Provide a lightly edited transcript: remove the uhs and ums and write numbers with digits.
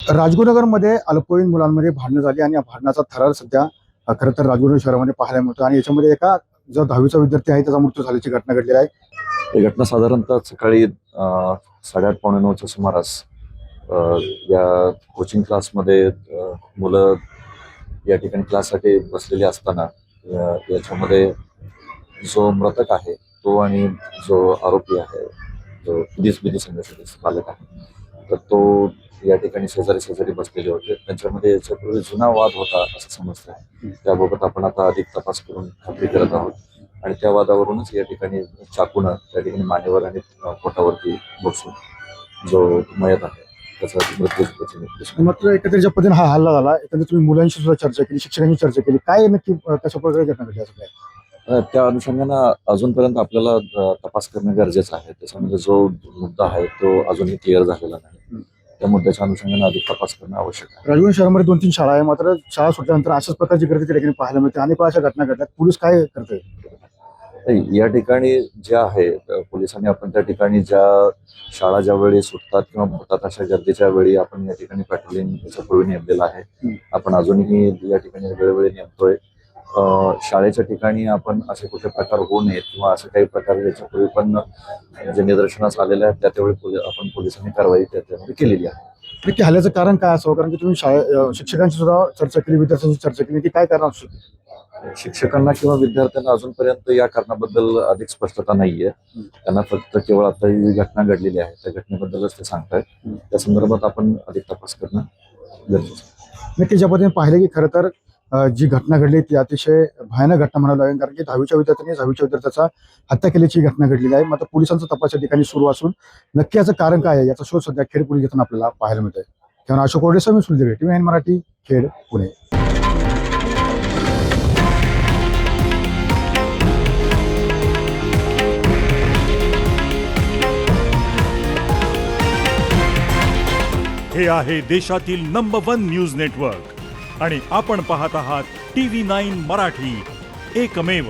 राजगुरुनगरमध्ये अल्पवयीन मुलांमध्ये भांडणं झाली आणि या भांडणाचा थरार सध्या खरं तर राजगुरू शहरामध्ये पाहायला मिळतो आणि याच्यामध्ये एका जो 10वीचा विद्यार्थी आहे त्याचा मृत्यू झाल्याची घटना घडलेली आहे. ही घटना साधारणतः सकाळी 8:30-9च्या सुमारास अ, या कोचिंग क्लासमध्ये मुलं या ठिकाणी क्लाससाठी बसलेली असताना याच्यामध्ये जो मृतक आहे तो आणि जो आरोपी आहे जो विधी संघासाठी पालक आहे तर तो या ठिकाणी शेजारी बसलेले होते. त्यांच्यामध्ये याच्यापूर्वी जुना वाद होता असं समजतंय. त्याबाबत आपण आता अधिक तपास करून खात्री करत आहोत आणि त्या वादावरूनच या ठिकाणी चाकूनं त्या ठिकाणी मानेवर आणि पोटावरती बसून जो मयत आहे त्याचा मृत्यू झाल्याची मात्र एकत्रित ज्या पद्धतीने हा हल्ला झाला एकंदरीत तुम्ही मुलांशी सुद्धा चर्चा केली, शिक्षकांशी चर्चा केली, काय नक्की कशा प्रकारे घटना घडली असं काय? त्या अनुषंगानं अजूनपर्यंत आपल्याला तपास करणं गरजेचं आहे. त्याच्यामध्ये जो मुद्दा आहे तो अजूनही क्लिअर झालेला नाही. त्या मुद्द्याच्या अनुषंगानं अधिक तपास करणं आवश्यक आहे. राजगुरू शहरामध्ये 2-3 शाळा आहे, मात्र शाळा सुटल्यानंतर अशाच प्रकारची गर्दी त्या ठिकाणी पाहायला मिळते. अनेक वेळा अशा घटना घडल्यात. पोलीस काय करते? या ठिकाणी जे आहे पोलिसांनी आपण त्या ठिकाणी शाळा ज्यावेळी सुटतात किंवा भरतात अशा गर्दीच्या वेळी आपण या ठिकाणी पॅट्रोलिंग याच्यापूर्वी नेमलेलं आहे. आपण अजूनही या ठिकाणी वेळोवेळी नेमतोय. शाळेच्या ठिकाणी आपण असे कुठे प्रकार होऊ नयेत किंवा असं काही प्रकार याच्यापूर्वी पण जे निदर्शनास आलेले आहेत त्यावेळी आपण पोलिसांनी कारवाई त्यामध्ये केलेली आहे. नक्की हल्ल्याचं कारण काय असावं? कारण की तुम्ही शिक्षकांची सुद्धा चर्चा केली, विद्यार्थ्यांची चर्चा केली, की काय कारण असू शकते? शिक्षकांना किंवा विद्यार्थ्यांना अजूनपर्यंत या कारणाबद्दल अधिक स्पष्टता नाहीये. त्यांना फक्त केवळ आता ही घटना घडलेली आहे त्या घटनेबद्दलच ते सांगतायत. त्या संदर्भात आपण अधिक तपास करणं गरजेचं आहे. नक्की ज्या पद्धतीने पाहिलं की खरं तर जी घटना घडली ती अतिशय भयानक घटना म्हणावी लागेल, कारण की 10वीच्या विद्यार्थ्याचा हत्या केल्याची घटना घडलेली आहे. मात्र पोलिसांचा तपास या ठिकाणी सुरू असून नक्की याचं कारण काय आहे याचा शोध सध्या खेड पोलीस घेताना आपल्याला पाहायला मिळतोय. तेव्हा अशोक कोरडे, समीर सुलदेवे, TV9 मराठी, खेड, पुणे. हे आहे देशातील नंबर 1 न्यूज नेटवर्क आणि आपण पाहत आहात TV9 मराठी, एकमेव.